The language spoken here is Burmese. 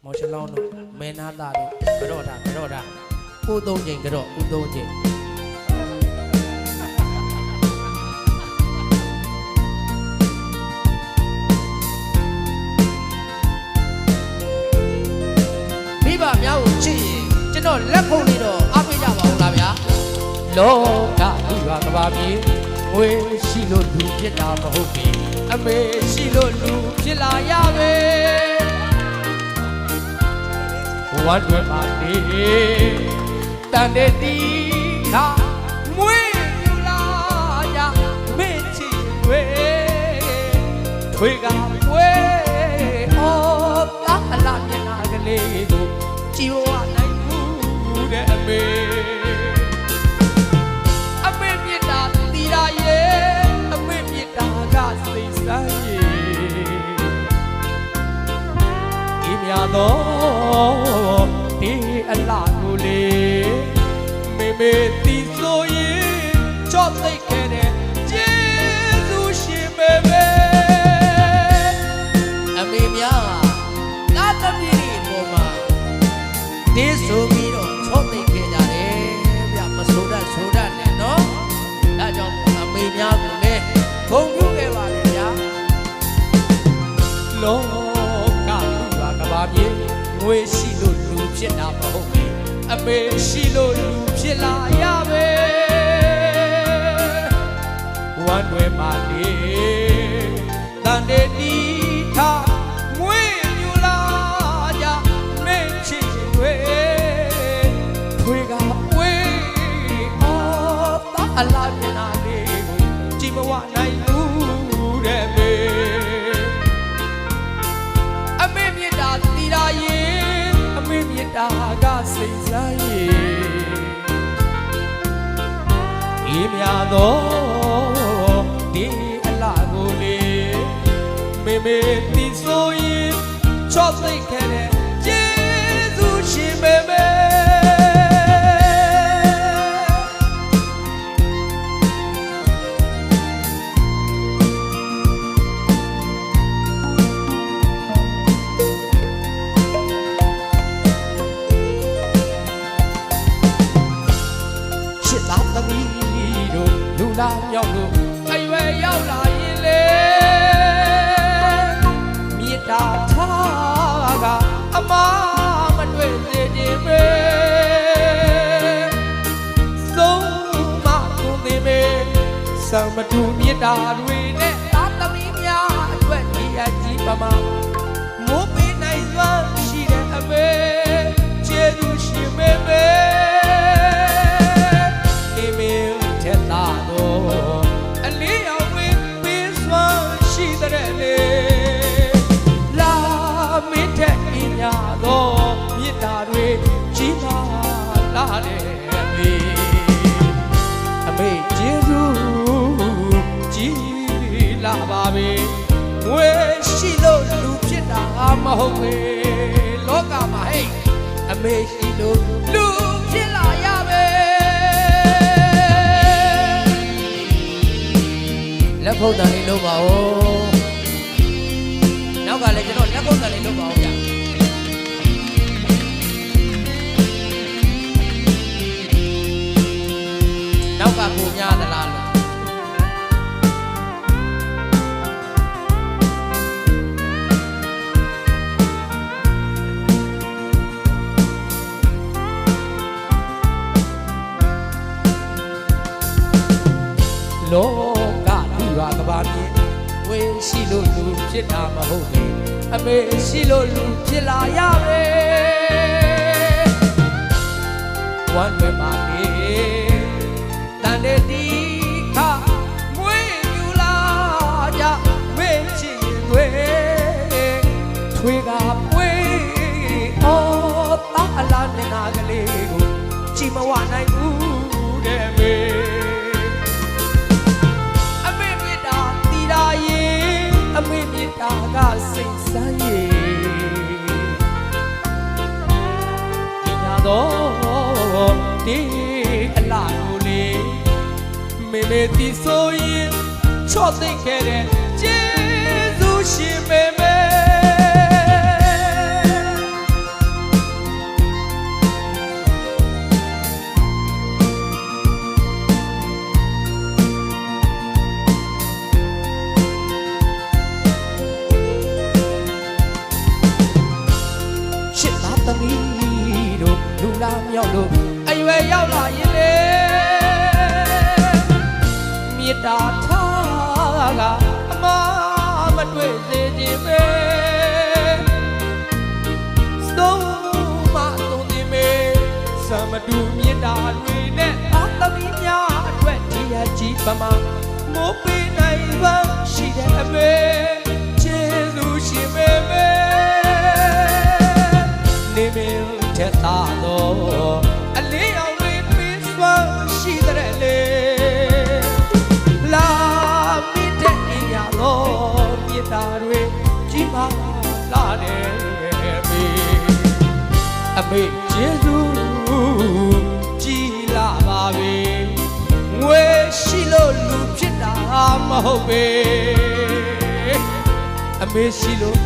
မော်ရှလောင်းတို့မဲနာသားတို့ကြော့တာကိုသုံးချိန်ကြော့ကိုသုံးချိန်မိဘများကိုချစ်ရင်ကျွန်တော်လက်ခုပ်နေတော့အားပေးကြပါဦးလားဗျာလောကလူရွာကဘာပြေငွေရှိလို့လူဖြစ်တာမဟုတ်ဘူးအမေရှိလို့လူဖြစ်လာရပဲဝတ်တွေပါနေတန်တဲ့တီခါမွေးယူလာကြမင်းချီဝဲထွေးကဝဲအော်တာအလားမျက်နှာကလေးကိုကြည်ဝနိုင်ဘူးတဲ့အမေမြစ်တာတီရာရဲ့အမေမြစ်တာကစိတ်ဆိုင်ရဲ့ဒီမြတော့ဒီအလားကိုလေမေမေတီဆိုရင်ချော့သိခဲ့တဲ့ကျေးဇူးရှင်မေမေအမေများသာသမီတွေပေါ်မှာဒီဆိုပြီးတော့ချော့သိခဲ့ကြတယ်ဗျမဆိုတတ်နဲ့နော်ဒါကြောင့်အမေများကိုလည်းဂုဏ်ပြုခဲ့ပါတယ်ဗျာလောကလူပါကဘာပြေငွေရှိလို့လူဖြစ်တာမဟုတ်ဘူးအမေရှိလို့လူဖြစ်လာရပဲဝမ်းတွေပါလေတန်တဲ့တီထားမွေးမြူလာကြမင်းချစ်တွေထွေးကဝေးအလားမျက်နှာလေးကိုကြည်မဝနိုင်ဘူးတဲ့မေအမေမြတ်တာတီရာရဲ့အမေမြတ်တာကစိတ်ဆိုင်ရဲ့ဒီမြတော့ဒီအလားကိုလေမေမေတီဆိုရင်ချော့သိခဲ့တဲ့ကျေးဇူးရှင်မေမေလာရောက်လို့အရွယ်ရောက်လာရင်လေမြေတာထားကအမမတွေ့စေခြင်းပဲဆုံးမကုန်သေးမေစံမတူမြေတာတွေနဲ့သာသမီများအတွက်ဒီအကြီးပမာမိုးပေးနိုင်စွမ်းရှိတဲ့အမေကျေးဇူးရှင်မေမေတော့မြစ်တာတွေကြီးမားလာတဲ့အမေကျေးဇူးကြီးလာပါပဲငွေရှိလို့လူဖြစ်တာမဟုတ်ပဲလောကမှာဟဲ့အမေရှိလို့လူဖြစ်လာရပဲလက်ခုပ်တန်လေးလုပ်ပါဦးနောက်ကလည်းကျွန်တော်လက်ခုပ်တန်လေးလုပ်ပါဦးဗျာနောက်ကကိုများသလားလို့လောကလူရွာကဘာမြေဝေးရှိလို့လူဖြစ်တာမဟုတ်ဘူးအမေရှိလို့လူဖြစ်လာရပဲဝမ်းတွေပါနေတန်တဲ့တီခါမွေးယူလာကြမင်းချစ်တွေထွေးကပွေးအော်တာအလားမျက်နှာကလေးကိုကြည်မဝနိုင်ဘူးတဲ့မေအမေမြတ်တာတီရာရဲ့အမေမြတ်တာကစိတ်ဆိုင်ရဲ့ဒီညာတော့ဒီအလားကိုလေမေမေတီဆိုရင်ချော့သိခဲ့တဲ့ကျေးဇူးရှင်မေမေ သမီးတို့လူလာမြောက်လို့အရွယ်ရောက်လာရင်လေမြေတာထားကအမမတွေ့စေခြင်းပဲသုံးမသုံးနေမေစမတူမြေတာတွေနဲ့သားသမီးများအတွက်ဒီရကြီးပမာမိုးပေးနိုင်ပါရှိတဲ့အမေကျေးဇူးရှင်မေမေနေမေတဲ့သားတော်အလေးအောင်လေးပေးစွာရှိတဲ့လေလာမိတဲ့အရာတော်မြေတာတွေကြီးပါလာတယ်မေအမေကျေးဇူးကြည်လာပါပြီငွေရှိလို့လူဖြစ်တာမဟုတ်ပေအမေရှိလို့